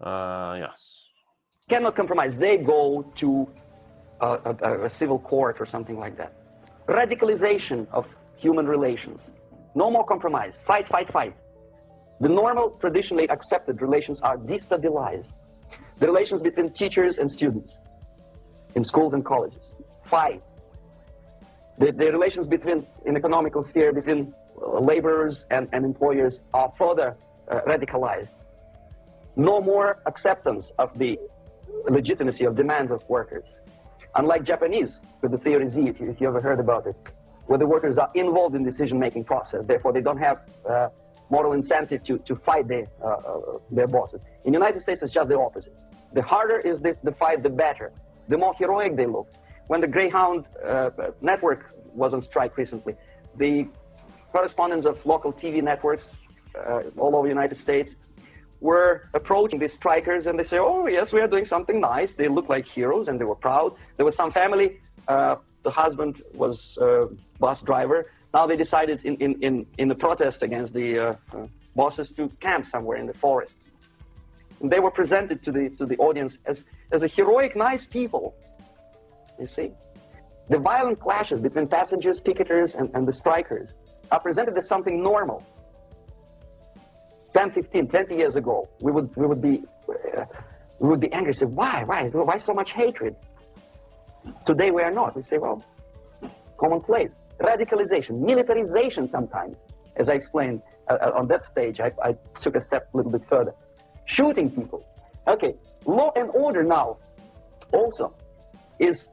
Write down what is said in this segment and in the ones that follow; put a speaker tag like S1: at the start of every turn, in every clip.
S1: Yes.
S2: Cannot compromise. They go to a civil court or something like that. Radicalization of human relations. No more compromise. Fight, fight, fight. The normal, traditionally accepted relations are destabilized. The relations between teachers and students in schools and colleges. Fight. The relations between, in economical sphere, between laborers and employers are further radicalized. No more acceptance of the legitimacy of demands of workers. Unlike Japanese, with the theory Z, if you ever heard about it, where the workers are involved in decision-making process, therefore they don't have moral incentive to fight their bosses. In the United States, it's just the opposite. The harder is the fight, the better. The more heroic they look. When the Greyhound network was on strike recently, the correspondents of local TV networks all over the United States were approaching the strikers and they say, oh yes, we are doing something nice. They look like heroes and they were proud. There was some family, the husband was a bus driver. Now they decided in the protest against the bosses to camp somewhere in the forest. And they were presented to the audience as a heroic, nice people, you see. The violent clashes between passengers, picketers, and the strikers are presented as something normal. 10, 15, 20 years ago, we would be angry, say, why so much hatred? Today we are not. We say, well, commonplace. Radicalization, militarization sometimes. As I explained on that stage, I took a step a little bit further. Shooting people. Okay, law and order now also is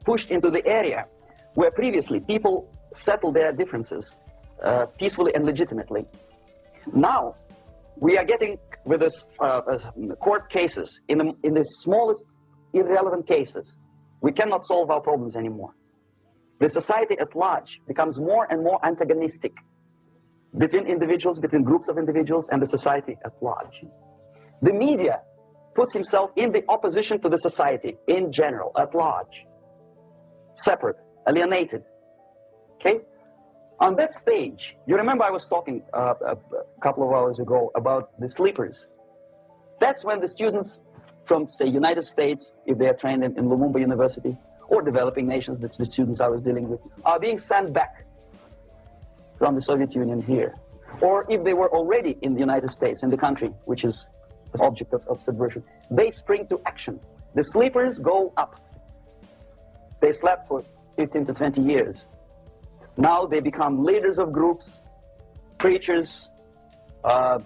S2: pushed into the area where previously people settled their differences peacefully and legitimately. Now, we are getting with this court cases in the smallest irrelevant cases. We cannot solve our problems anymore. The society at large becomes more and more antagonistic between individuals, between groups of individuals, and the society at large. The media puts himself in the opposition to the society in general, at large, separate, alienated. Okay? On that stage, you remember I was talking a couple of hours ago about the sleepers. That's when the students from, say, United States, if they are trained in Lumumba University, or developing nations, that's the students I was dealing with, are being sent back from the Soviet Union here. Or if they were already in the United States, in the country, which is the object of subversion, they spring to action. The sleepers go up. They slept for 15 to 20 years. Now they become leaders of groups, preachers, I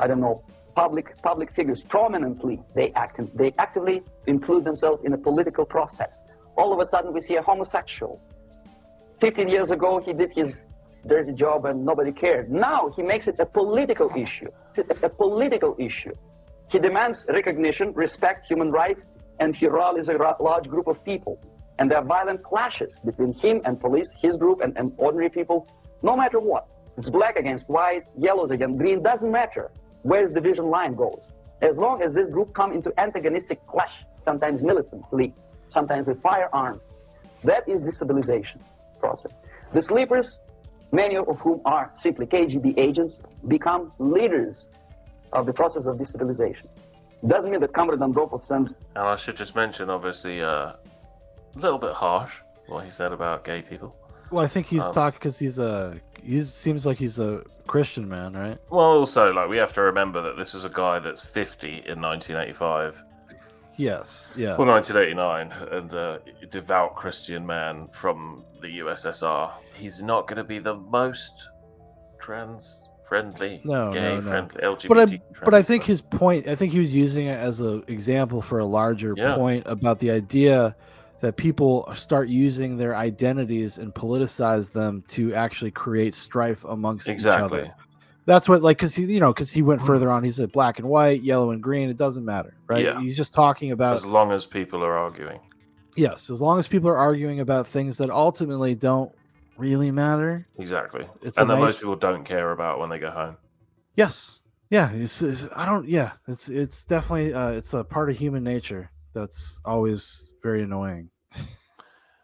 S2: don't know, public figures. Prominently, they actively include themselves in a political process. All of a sudden, we see a homosexual. 15 years ago, he did his dirty job and nobody cared. Now he makes it a political issue. A political issue. He demands recognition, respect, human rights, and he rallies a large group of people. And there are violent clashes between him and police, his group and ordinary people, no matter what. It's black against white, yellows against green, doesn't matter where the division line goes. As long as this group come into antagonistic clash, sometimes militantly, sometimes with firearms, that is destabilization process. The sleepers, many of whom are simply KGB agents, become leaders of the process of destabilization. Doesn't mean that Comrade Andropov sends...
S1: And I should just mention, obviously, a little bit harsh what he said about gay people.
S3: Well, I think he's talking because he seems like he's a Christian man, right?
S1: Well, also, like, we have to remember that this is a guy that's 50 in 1985.
S3: Yes, yeah.
S1: Well, 1989, and a devout Christian man from the USSR. He's not going to be the most trans-friendly, gay-friendly, LGBT friendly.
S3: But I think his point, I think he was using it as an example for a larger point about the idea that people start using their identities and politicize them to actually create strife amongst each other. That's what, like, because he went further on. He said black and white, yellow and green. It doesn't matter, right?
S1: Yeah.
S3: He's just talking about
S1: as long as people are arguing.
S3: Yes, as long as people are arguing about things that ultimately don't really matter.
S1: Exactly, and that most people don't care about when they go home.
S3: Yes, yeah. It's definitely it's a part of human nature that's always very annoying.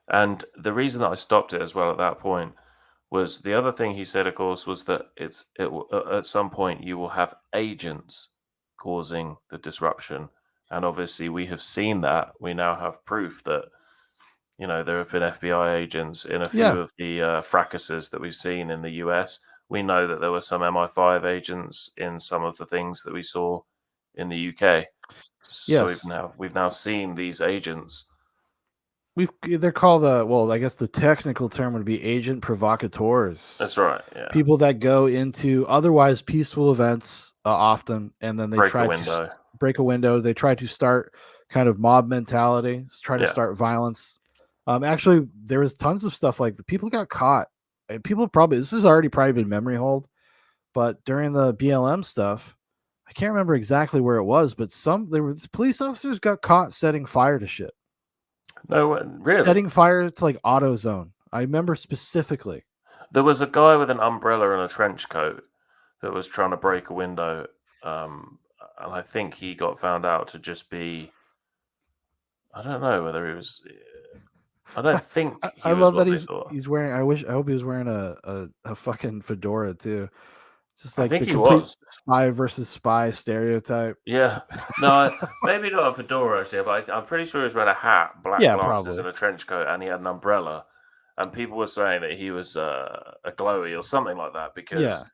S1: And the reason that I stopped it as well at that point was the other thing he said, of course, was that at some point you will have agents causing the disruption. And obviously we have seen that. We now have proof that, there have been FBI agents in a few of the fracases that we've seen in the US. We know that there were some MI5 agents in some of the things that we saw in the UK. So we've now seen these agents.
S3: They're called I guess the technical term would be agent provocateurs.
S1: That's right. Yeah.
S3: People that go into otherwise peaceful events often, and then they
S1: break
S3: try to break a window. They try to start kind of mob mentality, try to start violence. Actually, there was tons of stuff like the people got caught, and people this has already probably been memory hold, but during the BLM stuff, I can't remember exactly where it was, but police officers got caught setting fire to shit.
S1: No, really?
S3: Setting fire to like AutoZone. I remember specifically.
S1: There was a guy with an umbrella and a trench coat that was trying to break a window, and I think he got found out to just be. I don't know whether he was. I don't think.
S3: I love that he's wearing. I hope he was wearing a fucking fedora too. Just like the complete spy versus spy stereotype.
S1: Yeah. No, maybe not a fedora actually, but I'm pretty sure he was wearing a hat, black glasses, and a trench coat, and he had an umbrella. And people were saying that he was a glowy or something like that because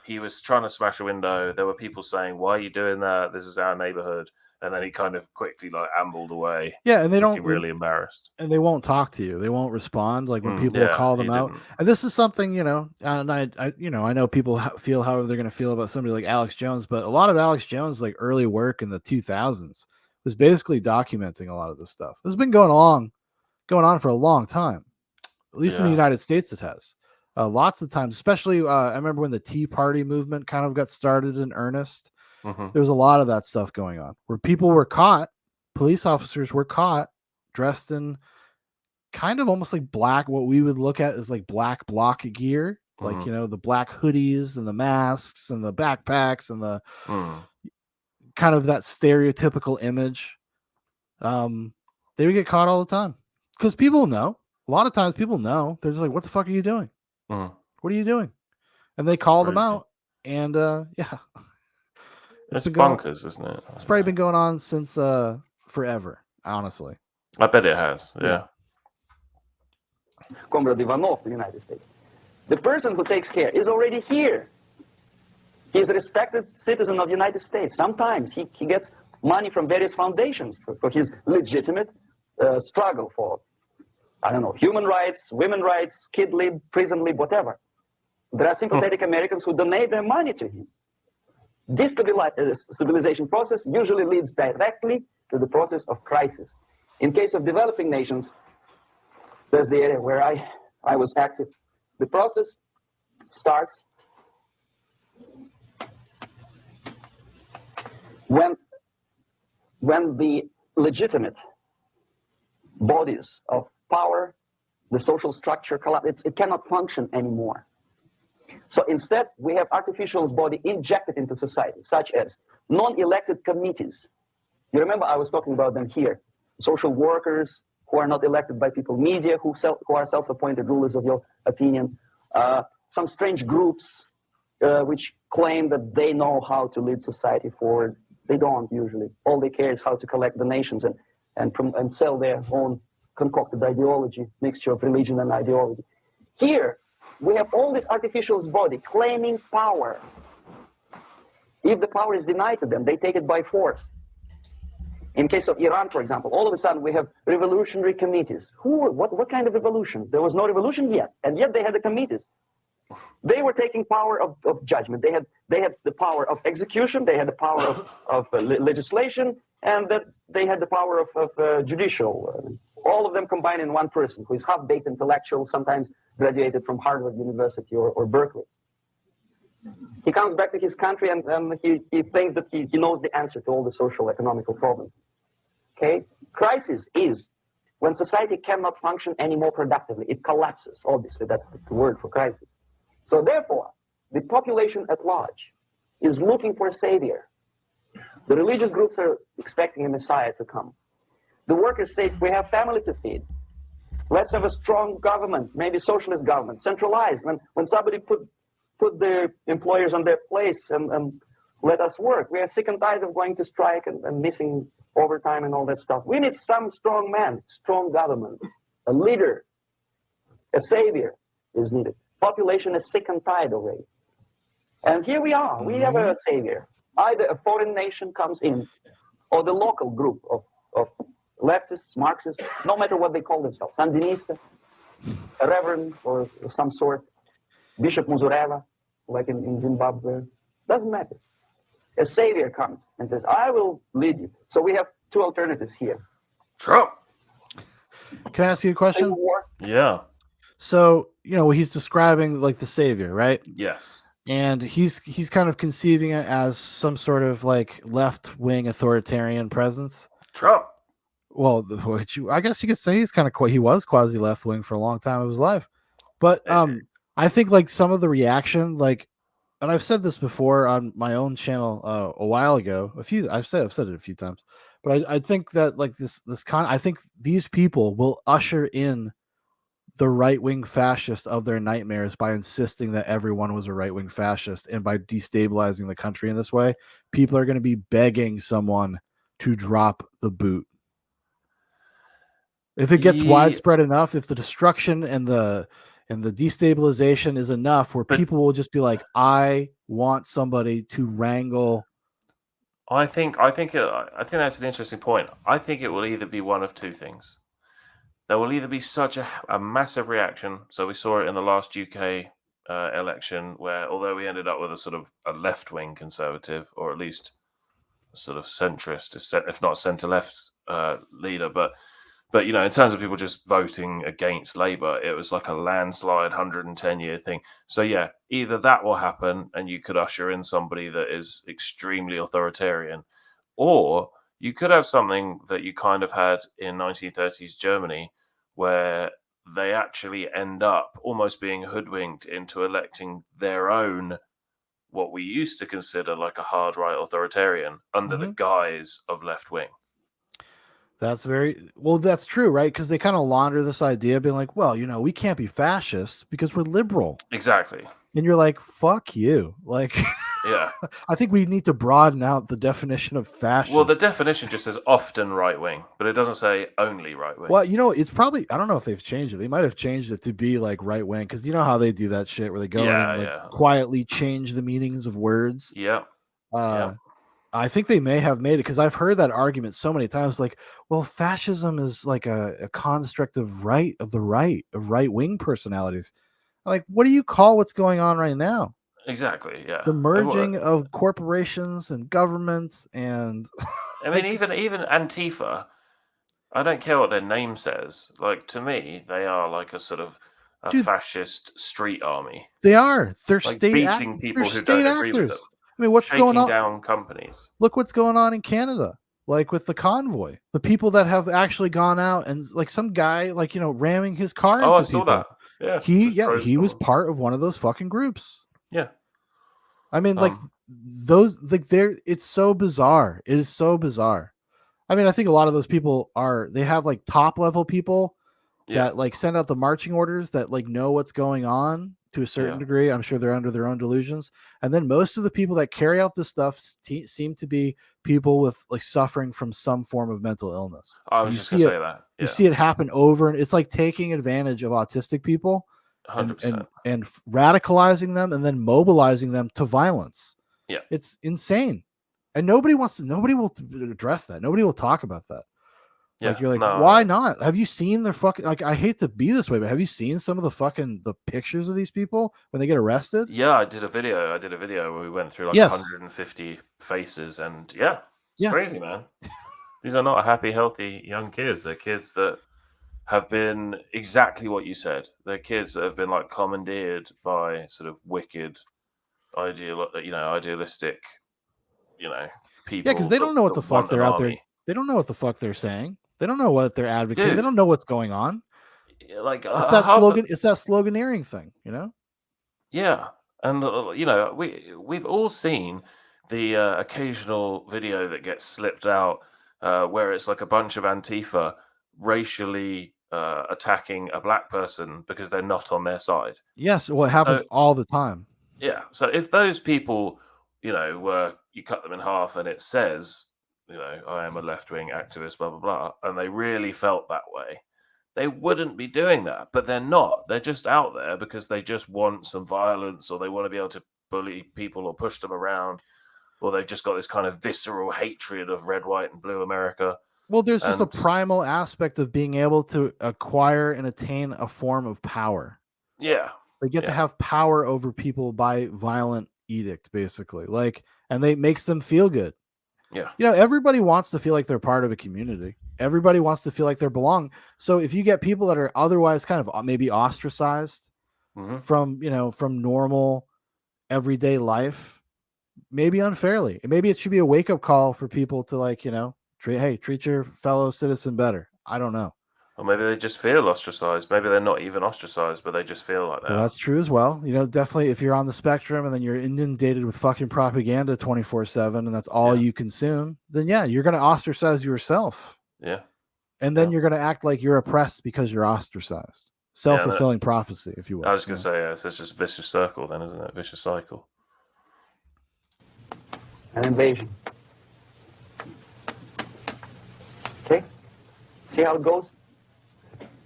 S1: he was trying to smash a window. There were people saying, "Why are you doing that? This is our neighborhood." And then he kind of quickly ambled away.
S3: Yeah, and they don't
S1: really embarrassed.
S3: And they won't talk to you. They won't respond. Like when people call them out. And this is something, and I know people feel however they're going to feel about somebody like Alex Jones, but a lot of Alex Jones' early work in the 2000s was basically documenting a lot of this stuff. This has been going on for a long time. At least in the United States, it has. Lots of times, especially I remember when the Tea Party movement kind of got started in earnest. There was a lot of that stuff going on where people were caught, police officers were caught dressed in kind of almost like black, what we would look at as like black bloc gear, like, the black hoodies and the masks and the backpacks and the kind of that stereotypical image. They would get caught all the time because people know. A lot of times people know. They're just like, what the fuck are you doing? What are you doing? And they call them out. And
S1: it's bonkers, isn't it?
S3: It's probably been going on since forever, honestly.
S1: I bet it has, yeah.
S2: Comrade Ivanov, the United States. The person who takes care is already here. He's a respected citizen of the United States. Sometimes he gets money from various foundations for his legitimate struggle for, I don't know, human rights, women's rights, kid lib, prison lib, whatever. There are sympathetic Americans who donate their money to him. This stabilization process usually leads directly to the process of crisis. In case of developing nations, there's the area where I was active. The process starts when the legitimate bodies of power, the social structure collapse, it cannot function anymore. So instead, we have artificial body injected into society, such as non-elected committees. You remember I was talking about them here. Social workers who are not elected by people, media who are self-appointed rulers of your opinion, some strange groups which claim that they know how to lead society forward. They don't usually. All they care is how to collect donations and sell their own concocted ideology, mixture of religion and ideology. Here, we have all this artificial body claiming power. If the power is denied to them, they take it by force. In case of Iran, for example, all of a sudden we have revolutionary committees. What kind of revolution? There was no revolution yet, and yet they had the committees. They were taking power of judgment. They had the power of execution. They had the power of legislation, and that they had the power of judicial. All of them combined in one person, who is half-baked intellectual, sometimes graduated from Harvard University or Berkeley. He comes back to his country and he thinks that he knows the answer to all the social economical problems. Okay? Crisis is when society cannot function any more productively. It collapses, obviously. That's the word for crisis. So therefore, the population at large is looking for a savior. The religious groups are expecting a messiah to come. The workers say, we have family to feed. Let's have a strong government, maybe socialist government, centralized. When somebody put their employers on their place and let us work. We are sick and tired of going to strike and missing overtime and all that stuff. We need some strong man, strong government, a leader, a savior is needed. Population is sick and tired already. And here we are. We have a savior. Either a foreign nation comes in, or the local group of leftists, Marxists, no matter what they call themselves, Sandinista, a reverend or some sort, Bishop Muzureva, like in Zimbabwe, doesn't matter. A savior comes and says, I will lead you. So we have two alternatives here.
S1: Trump.
S3: Can I ask you a question?
S1: Yeah.
S3: So, he's describing like the savior, right?
S1: Yes.
S3: And he's kind of conceiving it as some sort of like left-wing authoritarian presence.
S1: Trump.
S3: Well, I guess you could say he was quasi left-wing for a long time of his life. But I think like some of the reaction, like, and I've said this before on my own channel a while ago. I've said it a few times, but I think that like I think these people will usher in the right-wing fascist of their nightmares by insisting that everyone was a right-wing fascist, and by destabilizing the country in this way, people are going to be begging someone to drop the boot. If it gets widespread enough, if the destruction and the destabilization is enough, where people will just be like, I want somebody to wrangle.
S1: I think that's an interesting point. I think it will either be one of two things. There will either be such a massive reaction. So we saw it in the last UK election, where although we ended up with a sort of a left-wing conservative, or at least a sort of centrist, if not centre-left leader, but in terms of people just voting against Labour, it was like a landslide 110-year thing. So yeah, either that will happen and you could usher in somebody that is extremely authoritarian, or you could have something that you kind of had in 1930s Germany, where they actually end up almost being hoodwinked into electing their own, what we used to consider like a hard right authoritarian, under the guise of left wing.
S3: That's that's true, right? Because they kind of launder this idea, being like, well, we can't be fascists because we're liberal.
S1: Exactly.
S3: And you're like, fuck you. Like,
S1: yeah.
S3: I think we need to broaden out the definition of fascist.
S1: Well, the definition just says often right wing, but it doesn't say only right wing.
S3: Well, it's probably, I don't know if they've changed it. They might have changed it to be like right wing, because you know how they do that shit where they go in and like quietly change the meanings of words.
S1: Yeah.
S3: I think they may have made it, because I've heard that argument so many times. Like, well, fascism is like a construct of right-wing personalities. Like, what do you call what's going on right now?
S1: Exactly. Yeah.
S3: The merging of corporations and governments, and
S1: I mean, even Antifa. I don't care what their name says. Like, to me, they are like a sort of fascist street army.
S3: They are. They're
S1: like
S3: state
S1: beating people who don't agree with them.
S3: I mean, what's going on?
S1: Down companies.
S3: Look what's going on in Canada, like with the convoy. The people that have actually gone out and like some guy, like ramming his car into
S1: I saw
S3: people.
S1: that. Yeah,
S3: he was part of one of those fucking groups.
S1: Yeah,
S3: I mean, like those, like it's so bizarre. It is so bizarre. I mean, I think a lot of those people they have like top level people that like send out the marching orders that like know what's going on to a certain degree. I'm sure they're under their own delusions. And then most of the people that carry out this stuff seem to be people with like suffering from some form of mental illness.
S1: I was just going to say that. Yeah.
S3: You see it happen over, and it's like taking advantage of autistic people
S1: 100%.
S3: and radicalizing them and then mobilizing them to violence.
S1: Yeah.
S3: It's insane. And nobody will address that. Nobody will talk about that.
S1: Yeah,
S3: like, you're like, why not? Have you seen their fucking, like, I hate to be this way, but have you seen some of the pictures of these people when they get arrested?
S1: Yeah, I did a video where we went through like 150 faces, and it's crazy, man. These are not happy, healthy young kids. They're kids that have been exactly what you said. They're kids that have been like commandeered by sort of wicked, idealistic, people.
S3: Yeah, because they don't know what the fuck they're out there. They don't know what the fuck they're saying. They don't know what they're advocating.
S1: Dude.
S3: They don't know what's going on.
S1: Like
S3: it's that slogan. It's that sloganeering thing,
S1: Yeah, and we've all seen the occasional video that gets slipped out where it's like a bunch of Antifa racially attacking a black person because they're not on their side.
S3: Yes, well, it happens all the time.
S1: Yeah, so if those people, where you cut them in half and it says, I am a left-wing activist, blah, blah, blah, and they really felt that way, they wouldn't be doing that. But they're not. They're just out there because they just want some violence, or they want to be able to bully people or push them around, or they've just got this kind of visceral hatred of red, white, and blue America.
S3: Well, there's just a primal aspect of being able to acquire and attain a form of power.
S1: Yeah.
S3: They get to have power over people by violent edict, basically. And they makes them feel good.
S1: Yeah.
S3: Everybody wants to feel like they're part of a community. Everybody wants to feel like they belong. So if you get people that are otherwise kind of maybe ostracized from normal everyday life, maybe unfairly, maybe it should be a wake-up call for people to treat your fellow citizen better. I don't know.
S1: Or maybe they just feel ostracized. Maybe they're not even ostracized, but they just feel like that.
S3: Well, that's true as well. Definitely if you're on the spectrum and then you're inundated with fucking propaganda 24/7 and that's all you consume, then you're going to ostracize yourself.
S1: Yeah.
S3: And then you're going to act like you're oppressed because you're ostracized. Self-fulfilling prophecy, if you will.
S1: I was going to say, it's just a vicious circle then, isn't it? Vicious cycle.
S2: An invasion. Okay? See how it goes?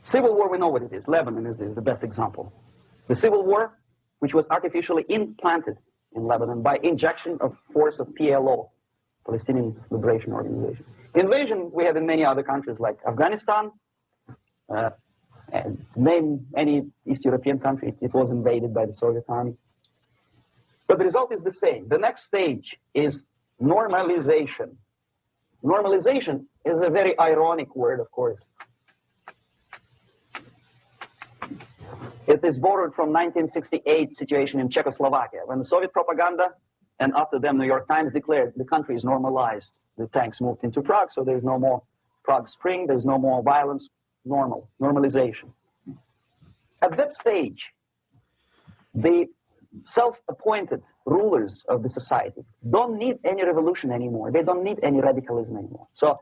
S2: Civil war, we know what it is. Lebanon is the best example. The civil war, which was artificially implanted in Lebanon by injection of force of PLO, Palestinian Liberation Organization. Invasion we have in many other countries like Afghanistan. Name any East European country, it was invaded by the Soviet army. But the result is the same. The next stage is normalization. Normalization is a very ironic word, of course. It is borrowed from 1968 situation in Czechoslovakia, when the Soviet propaganda, and after them New York Times declared the country is normalized. The tanks moved into Prague, so there's no more Prague Spring, there's no more violence, normalization. At that stage, the self-appointed rulers of the society don't need any revolution anymore. They don't need any radicalism anymore. So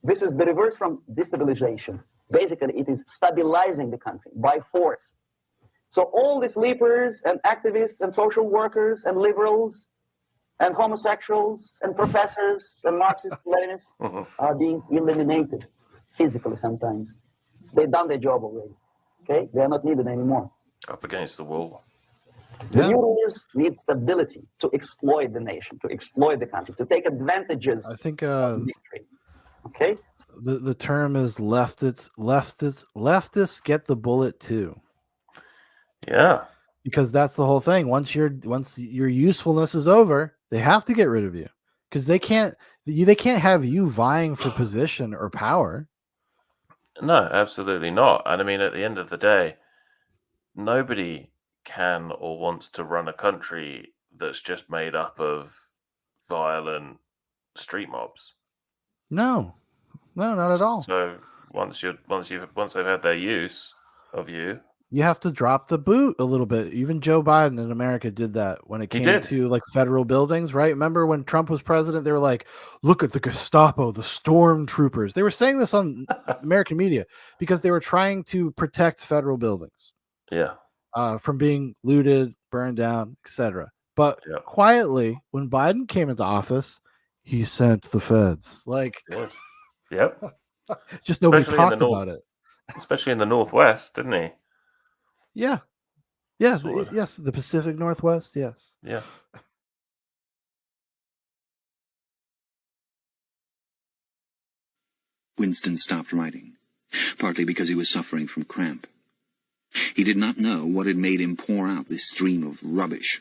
S2: this is the reverse from destabilization. Basically, it is stabilizing the country by force. So all the sleepers and activists and social workers and liberals and homosexuals and professors and Marxists, Leninists are being eliminated physically sometimes. They've done their job already. Okay? They are not needed anymore.
S1: Up against the wall.
S2: The new rulers need stability to exploit the nation, to exploit the country, to take advantages
S3: I think
S2: of victory. Okay?
S3: The term is leftists get the bullet too.
S1: Yeah.
S3: Because that's the whole thing. Once your usefulness is over, they have to get rid of you. Because they can't have you vying for position or power.
S1: No, absolutely not. And I mean, at the end of the day, nobody can or wants to run a country that's just made up of violent street mobs.
S3: No, not at all.
S1: So once they've had their use of you,
S3: you have to drop the boot a little bit. Even Joe Biden in America did that when it came to like federal buildings, right? Remember when Trump was president, they were like, look at the Gestapo, the stormtroopers. They were saying this on American media because they were trying to protect federal buildings.
S1: Yeah.
S3: From being looted, burned down, etc. But quietly, when Biden came into office, he sent the feds. Like,
S1: yep.
S3: Just nobody talked about it.
S1: Especially in the Northwest, didn't he?
S3: Yeah. Yeah. Yes. The Pacific Northwest. Yes.
S1: Yeah.
S4: Winston stopped writing, partly because he was suffering from cramp. He did not know what had made him pour out this stream of rubbish